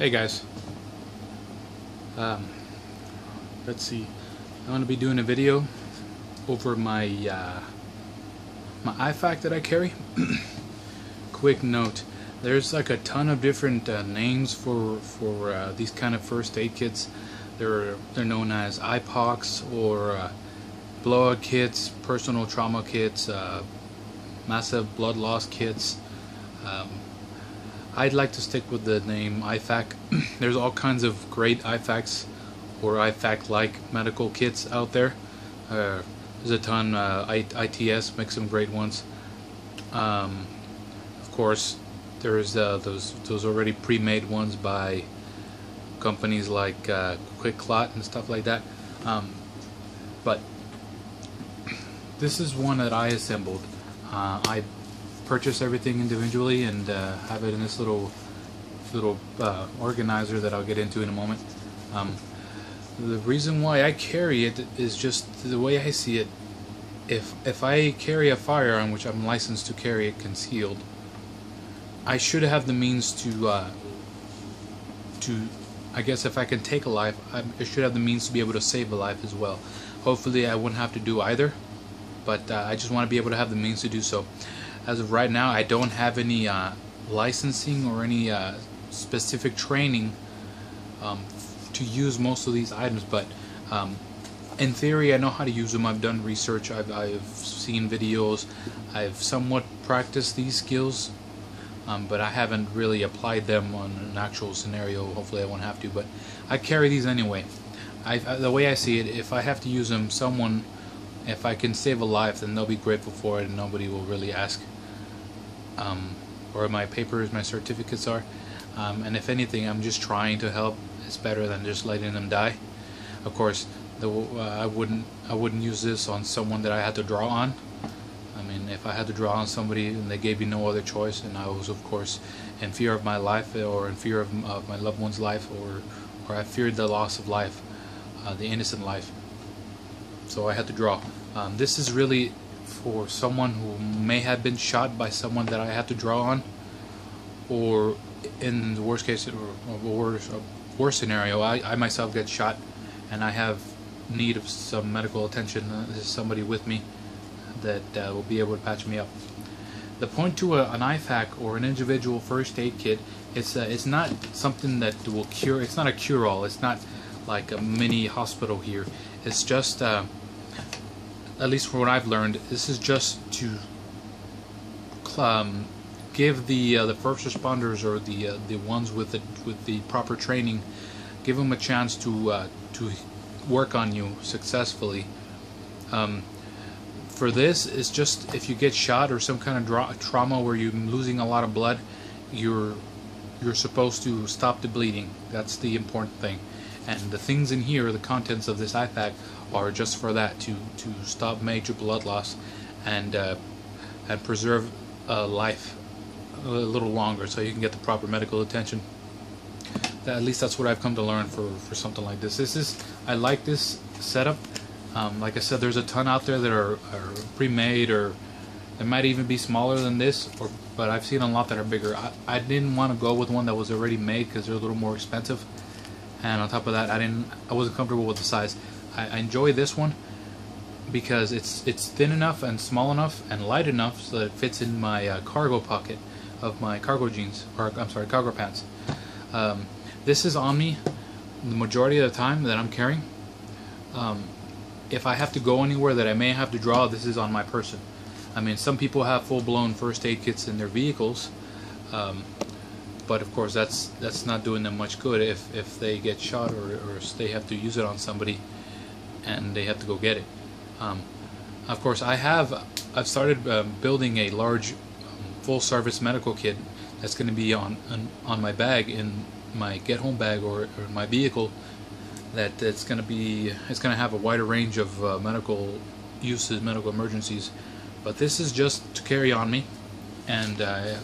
Hey guys, let's see. I'm going to be doing a video over my my IFAK that I carry. Quick note: there's like a ton of different names for these kind of first aid kits. They're known as IPOCs or blowout kits, personal trauma kits, massive blood loss kits. I'd like to stick with the name IFAK. There's all kinds of great IFAKs or IFAK-like medical kits out there. There's a ton. ITS makes some great ones. Of course, there's those already pre-made ones by companies like Quick Clot and stuff like that. But this is one that I assembled. I purchase everything individually and have it in this little organizer that I'll get into in a moment. The reason why I carry it is just the way I see it. If I carry a firearm, which I'm licensed to carry it concealed, I should have the means to I guess if I can take a life, I should have the means to be able to save a life as well. Hopefully I wouldn't have to do either, but I just want to be able to have the means to do so. As of right now, I don't have any licensing or any specific training to use most of these items, but in theory I know how to use them. I've done research, I've seen videos, I've somewhat practiced these skills, but I haven't really applied them on an actual scenario. Hopefully I won't have to, but I carry these anyway. The way I see it, if I have to use them, if I can save a life, then they'll be grateful for it and nobody will really ask where my papers, my certificates are. And if anything, I'm just trying to help. It's better than just letting them die. Of course, I wouldn't use this on someone that I had to draw on. I mean, if I had to draw on somebody and they gave me no other choice, and I was, of course, in fear of my life or in fear of my loved one's life, or I feared the loss of life, the innocent life, so I had to draw. This is really for someone who may have been shot by someone that I had to draw on, or in the worst case, or worst scenario, I myself get shot and I have need of some medical attention. There's somebody with me that will be able to patch me up. The point to an IFAK or an individual first aid kit, it's not something that will cure. It's not a cure-all. It's not like a mini hospital here. It's just at least from what I've learned, this is just to give the first responders or the ones with the proper training, give them a chance to work on you successfully. For this, it's just if you get shot or some kind of trauma where you're losing a lot of blood, you're supposed to stop the bleeding. That's the important thing. And the things in here, the contents of this IFAK, are just for that, to stop major blood loss and preserve life a little longer, so you can get the proper medical attention. At least that's what I've come to learn for something like this. I like this setup. Like I said, there's a ton out there that are pre-made, or they might even be smaller than this, but I've seen a lot that are bigger. I didn't want to go with one that was already made because they're a little more expensive. And on top of that, I wasn't comfortable with the size. I enjoy this one because it's thin enough and small enough and light enough so that it fits in my cargo pocket of my cargo jeans, or I'm sorry, cargo pants. This is on me the majority of the time that I'm carrying. If I have to go anywhere that I may have to draw, this is on my person. I mean, some people have full-blown first aid kits in their vehicles. But of course that's not doing them much good if they get shot or they have to use it on somebody and they have to go get it. Of course I've started building a large full-service medical kit that's going to be on my bag, in my get-home bag or my vehicle. That it's going to have a wider range of medical uses, medical emergencies. But this is just to carry on me and to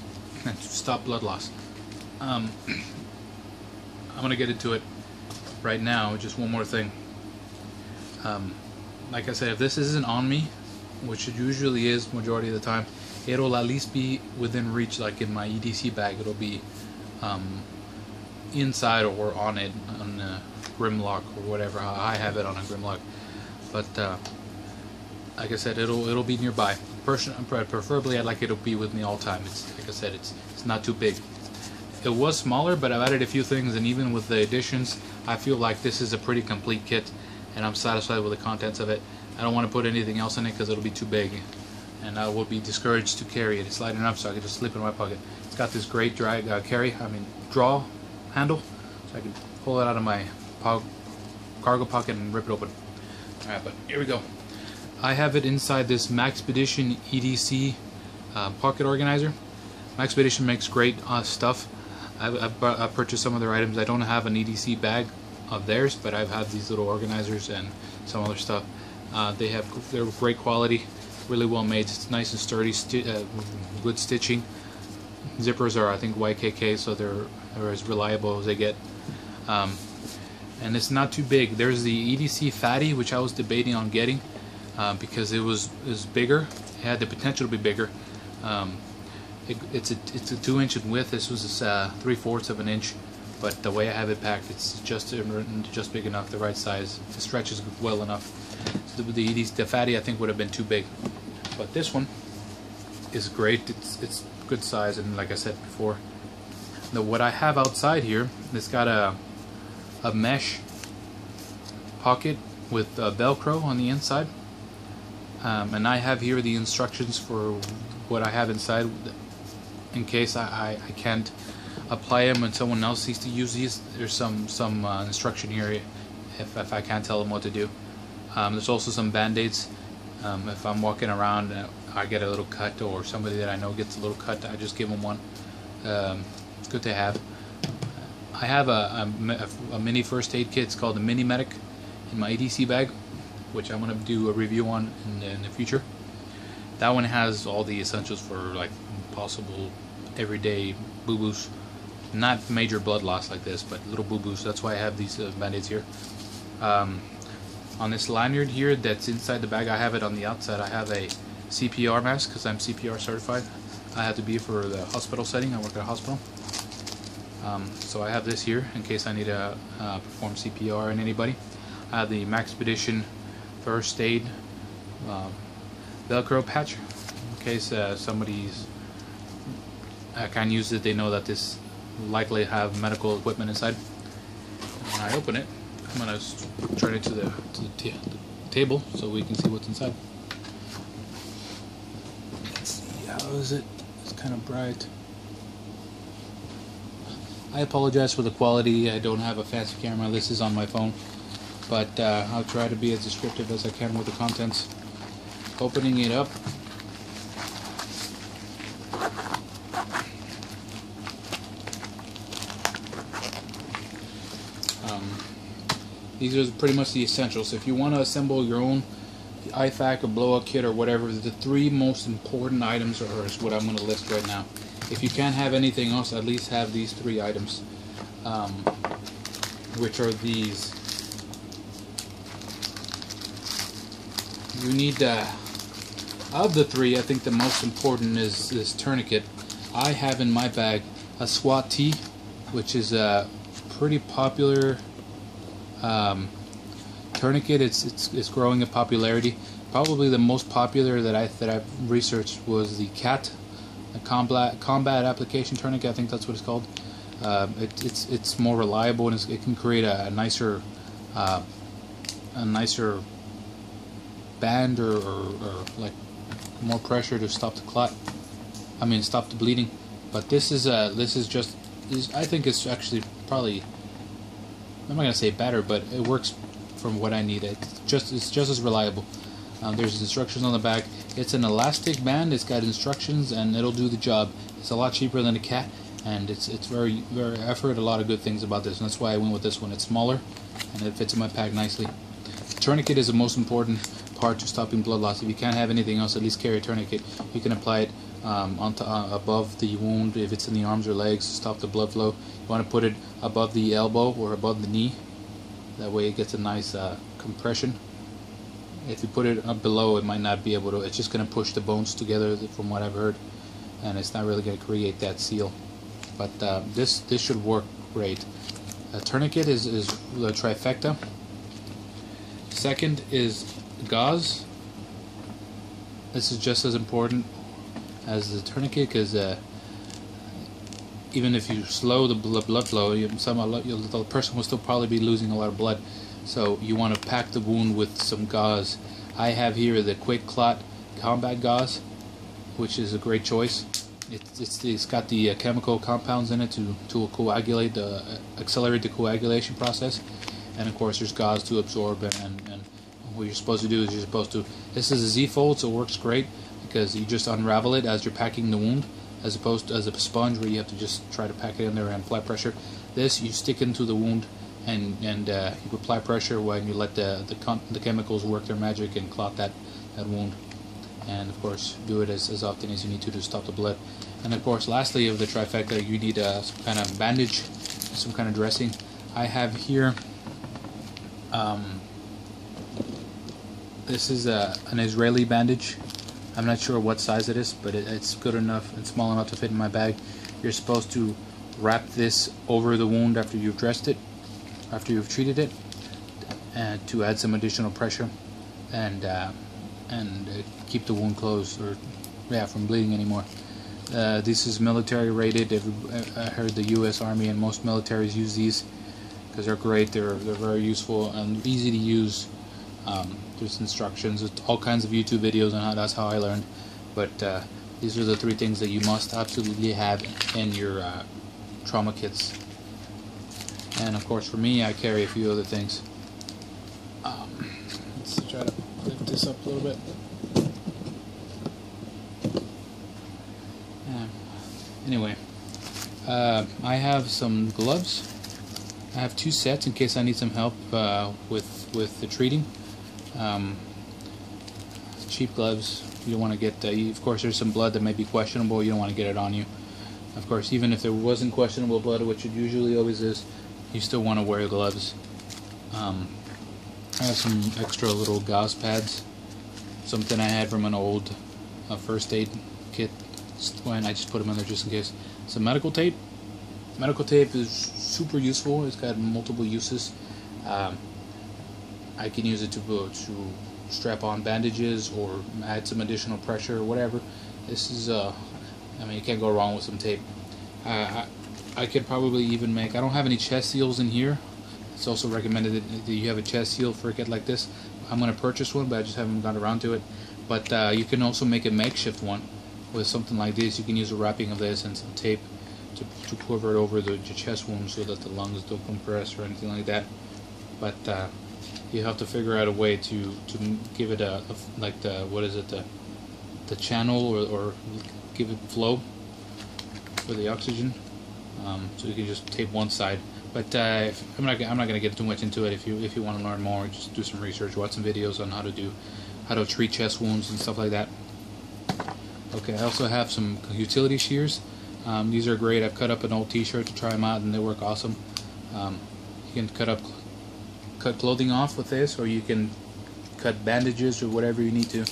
stop blood loss. I'm going to get into it right now. Just one more thing. Like I said, if this isn't on me, which it usually is majority of the time, it'll at least be within reach, like in my EDC bag. It'll be inside or on it on a Grimlock or whatever. I have it on a Grimlock, but like I said, it'll be nearby. Preferably, I'd like it to be with me all the time. It's like I said, it's not too big. It was smaller, but I've added a few things, and even with the additions, I feel like this is a pretty complete kit, and I'm satisfied with the contents of it. I don't want to put anything else in it because it'll be too big, and I will be discouraged to carry it. It's light enough so I can just slip it in my pocket. It's got this great draw handle, so I can pull it out of my cargo pocket and rip it open. Alright, but here we go. I have it inside this Maxpedition EDC pocket organizer. Maxpedition makes great stuff. I've purchased some of their items. I don't have an EDC bag of theirs, but I've had these little organizers and some other stuff. They're great quality, really well made. It's nice and sturdy, good stitching. Zippers are, I think, YKK, so they're as reliable as they get. And it's not too big. There's the EDC Fatty, which I was debating on getting because it was bigger. It had the potential to be bigger. It's a 2 inch in width. This was 3/4 of an inch, but the way I have it packed, it's just big enough, the right size. It stretches well enough. The Fatty, I think, would have been too big, but this one is great. It's good size, and like I said before, what I have outside here, it's got a mesh pocket with Velcro on the inside, and I have here the instructions for what I have inside in case I can't apply them and someone else needs to use these. There's some instruction here if I can't tell them what to do. There's also some band-aids. If I'm walking around I get a little cut, or somebody that I know gets a little cut, I just give them one. It's good to have. I have a mini first aid kit. It's called the Mini Medic in my EDC bag, which I'm going to do a review on in the future. That one has all the essentials for like possible everyday boo-boos. Not major blood loss like this, but little boo-boos. That's why I have these band-aids here. On this lanyard here that's inside the bag, I have it on the outside. I have a CPR mask because I'm CPR certified. I have to be for the hospital setting. I work at a hospital. So I have this here in case I need to perform CPR on anybody. I have the Maxpedition first aid Velcro patch in case somebody's can't use it. They know that this likely have medical equipment inside. When I open it, I'm gonna turn it to the table so we can see what's inside. Let's see, how is it? It's kind of bright. I apologize for the quality. I don't have a fancy camera. This is on my phone, but I'll try to be as descriptive as I can with the contents. Opening it up. These are pretty much the essentials. If you want to assemble your own IFAK or blow-up kit or whatever, the 3 most important items are what I'm going to list right now. If you can't have anything else, at least have these 3 items, which are these. You need, of the 3, I think the most important is this tourniquet. I have in my bag a SWAT T, which is a pretty popular tourniquet. It's growing in popularity. Probably the most popular that I've researched was the CAT, a combat application tourniquet. I think that's what it's called. It's more reliable, and it can create a nicer band or like more pressure to stop the clot. I mean, stop the bleeding. But this is just I think it's actually probably, I'm not gonna say better, but it works from what I need. It's just as reliable. There's instructions on the back. It's an elastic band. It's got instructions, and it'll do the job. It's a lot cheaper than a CAT, and it's very. I've heard a lot of good things about this, and that's why I went with this one. It's smaller, and it fits in my pack nicely. The tourniquet is the most important part to stopping blood loss. If you can't have anything else, at least carry a tourniquet. You can apply it above the wound if it's in the arms or legs to stop the blood flow. You want to put it above the elbow or above the knee. That way it gets a nice compression. If you put it up below, it might not be able to. It's just going to push the bones together, from what I've heard, and it's not really going to create that seal. But this should work great. A tourniquet is the trifecta. Second is gauze. This is just as important as the tourniquet, because even if you slow the blood flow, the person will still probably be losing a lot of blood. So you want to pack the wound with some gauze. I have here the Quick Clot Combat Gauze, which is a great choice. It's got the chemical compounds in it to coagulate, accelerate the coagulation process, and of course there's gauze to absorb. And what you're supposed to do is this is a Z-fold, so it works great because you just unravel it as you're packing the wound, as opposed to as a sponge where you have to just try to pack it in there and apply pressure. This you stick into the wound and you apply pressure when you let the chemicals work their magic and clot that wound. And of course do it as often as you need to stop the blood. And of course lastly of the trifecta, you need some kind of bandage, some kind of dressing. I have here this is an Israeli bandage. I'm not sure what size it is, but it's good enough and small enough to fit in my bag. You're supposed to wrap this over the wound after you've dressed it, after you've treated it, and to add some additional pressure and keep the wound closed, or from bleeding anymore. This is military rated. I heard the U.S. Army and most militaries use these because they're great. They're very useful and easy to use. There's instructions, there's all kinds of YouTube videos on how. That's how I learned. But these are the 3 things that you must absolutely have in your trauma kits. And of course, for me, I carry a few other things. Let's try to lift this up a little bit. Anyway, I have some gloves. I have 2 sets in case I need some help with the treating. Cheap gloves. You don't want to get. Of course, there's some blood that may be questionable. You don't want to get it on you. Of course, even if there wasn't questionable blood, which it usually always is, you still want to wear gloves. I have some extra little gauze pads. Something I had from an old first aid kit. And I just put them in there just in case. Some medical tape. Medical tape is super useful. It's got multiple uses. I can use it to strap on bandages or add some additional pressure or whatever. This is, I mean, you can't go wrong with some tape. I could probably even make, I don't have any chest seals in here. It's also recommended that you have a chest seal for a kit like this. I'm going to purchase one, but I just haven't got around to it. But you can also make a makeshift one with something like this. You can use a wrapping of this and some tape to cover it over the chest wound so that the lungs don't compress or anything like that. But you have to figure out a way to give it a like the channel or give it flow for the oxygen. So you can just tape one side. But I'm not going to get too much into it. If you want to learn more, just do some research, watch some videos on how to treat chest wounds and stuff like that. Okay, I also have some utility shears. These are great. I've cut up an old T-shirt to try them out, and they work awesome. You can cut clothing off with this, or you can cut bandages or whatever you need to. You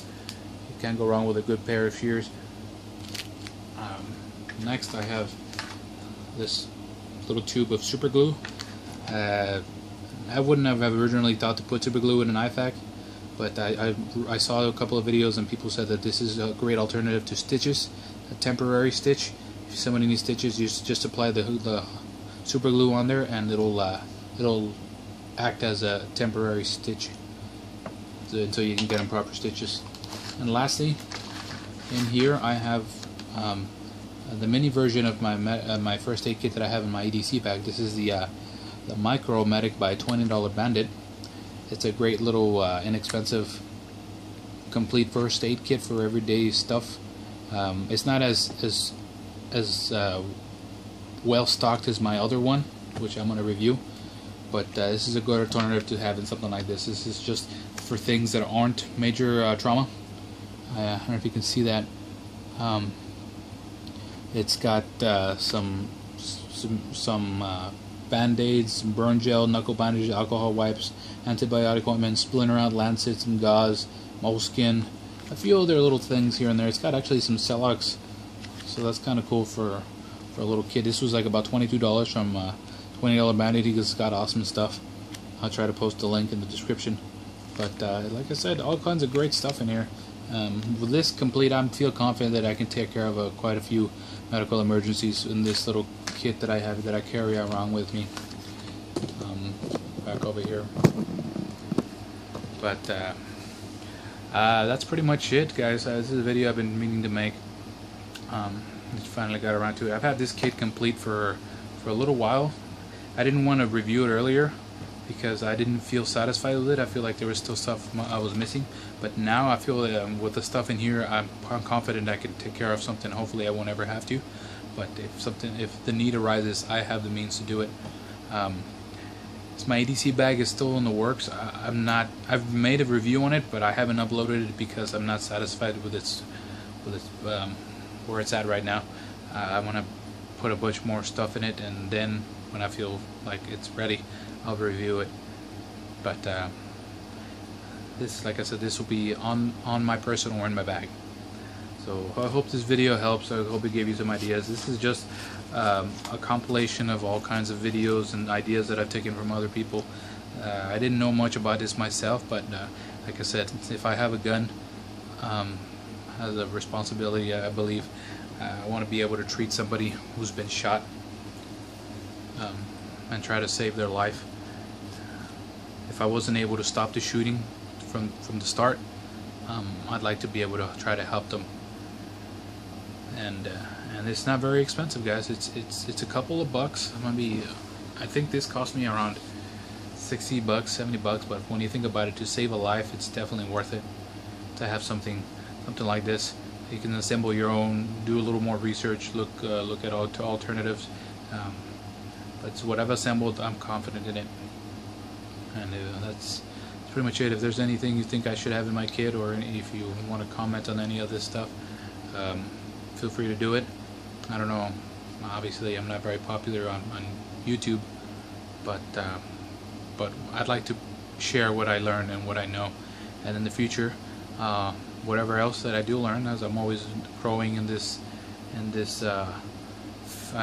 can't go wrong with a good pair of shears. Next, I have this little tube of super glue. I wouldn't have originally thought to put super glue in an IFAK, but I saw a couple of videos and people said that this is a great alternative to stitches, a temporary stitch. If somebody needs stitches, you just apply the super glue on there, and it'll act as a temporary stitch until you can get them proper stitches. And lastly, in here I have the mini version of my first aid kit that I have in my EDC bag. This is the Micro Medic by $20 Bandit. It's a great little inexpensive complete first aid kit for everyday stuff. It's not as well stocked as my other one, which I'm going to review, but this is a good alternative to having something like this. This is just for things that aren't major trauma. I don't know if you can see that. It's got some band-aids, some burn gel, knuckle bandages, alcohol wipes, antibiotic ointment, splinter out lancets and gauze, moleskin, a few other little things here and there. It's got actually some Celox, so that's kind of cool for a little kid. This was like about $22 from $20 Bounty because it's got awesome stuff. I'll try to post a link in the description. But like I said, all kinds of great stuff in here. With this complete, I feel confident that I can take care of quite a few medical emergencies in this little kit that I have, that I carry around with me. Back over here. But that's pretty much it, guys. This is a video I've been meaning to make. Just finally got around to it. I've had this kit complete for a little while. I didn't want to review it earlier because I didn't feel satisfied with it. I feel like there was still stuff I was missing, but now I feel with the stuff in here, I'm confident I can take care of something. Hopefully I won't ever have to, but if the need arises, I have the means to do it. My EDC bag is still in the works. I've made a review on it, but I haven't uploaded it because I'm not satisfied with its where it's at right now. I want to put a bunch more stuff in it, and then when I feel like it's ready, I'll review it. But this, like I said, this will be on my person or in my bag. So I hope this video helps. I hope it gave you some ideas. This is just a compilation of all kinds of videos and ideas that I've taken from other people. I didn't know much about this myself, but like I said, if I have a gun, as a responsibility, I believe I want to be able to treat somebody who's been shot and try to save their life. If I wasn't able to stop the shooting from the start, I'd like to be able to try to help them. And it's not very expensive, guys. It's a couple of bucks. I think this cost me around $60, $70, but when you think about it, to save a life, it's definitely worth it to have something like this. You can assemble your own, do a little more research, look at alternatives. But what I've assembled, I'm confident in it. And that's pretty much it. If there's anything you think I should have in my kit, or if you want to comment on any of this stuff, feel free to do it. I don't know, obviously I'm not very popular on YouTube, but I'd like to share what I learn and what I know, and in the future, whatever else that I do learn, as I'm always growing in this I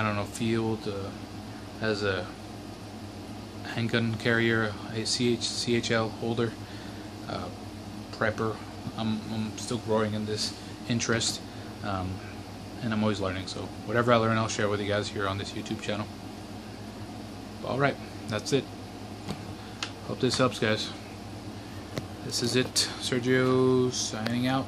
don't know, field, as a handgun carrier, a CHL holder, prepper. I'm still growing in this interest, and I'm always learning. So whatever I learn, I'll share with you guys here on this YouTube channel. Alright, that's it. Hope this helps, guys. This is it. Sergio signing out.